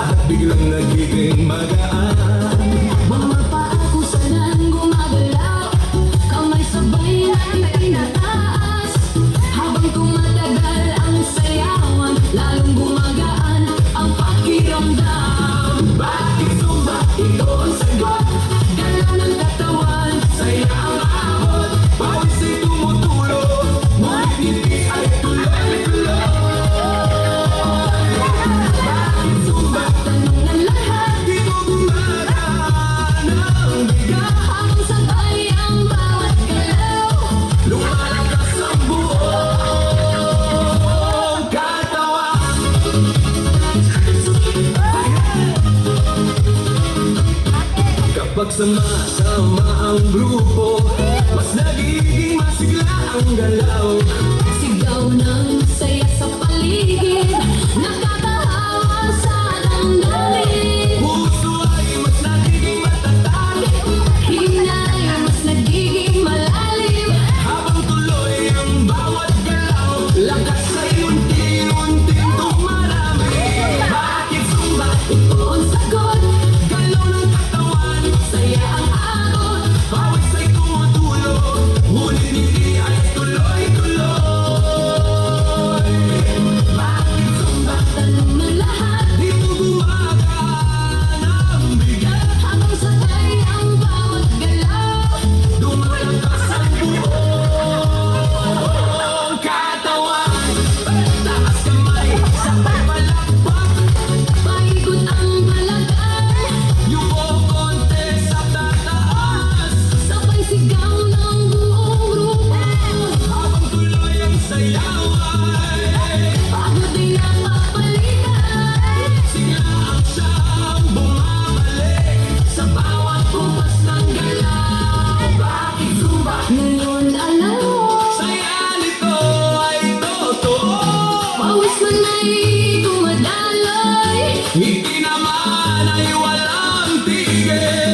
lahat biglang nagiging magaan. Mga paa kung saan gumagalaw, kamay sabay na itinataas. Habang tumatagal ang sayawan, lalong gumagaan ang pakiramdam. Bakit Zumba? Ito ang sagot. Galaw ng katawan, Saya ang ahon, pawis ay tumutulo, ngunit hindi ay tuloy-tuloy. Bakit Zumba? tanong ng lahat, Dito gumagaan ang bigat. habang sabay ang bawat galaw. Lumalakas ang buong katawan. Kapag sama-sama ang grupo, mas nagiging masigla ang galaw. Sigaw ng saya sa paligid, nakakahawa sa damdamin. Puso ay mas nagiging matatag, Hinay mas nagiging malalim. habang tuloy ang bawat galaw. Lakas ay unti-unting dumarami. Bakit Zumba? Ito ang sagot, Galaw ng katawan, saya ang agot. pawis ay tumutulo, ngunit hindi ay tuloy-tuloy. Bakit Zumba? Tanong ng lahat, Dito gumagaan ang bigat. habang sabay ang bawat galaw. Lumalakas ang buong katawan. Taas kamay, sabay palakpak. Paikot ang palagay, Yumukonte sa tataas. sabay sigaw ng buong grupo. Habang tuloy ang sayaway, Pagod ay napapalitan, sigla ang siyang bumabalik sa bawat kumpas ng galaw. Bakit Zumba? ngayon alam mo, Saya nito ay totoo. pawis man ay dumadaloy. Hindi naman ay walang tigil.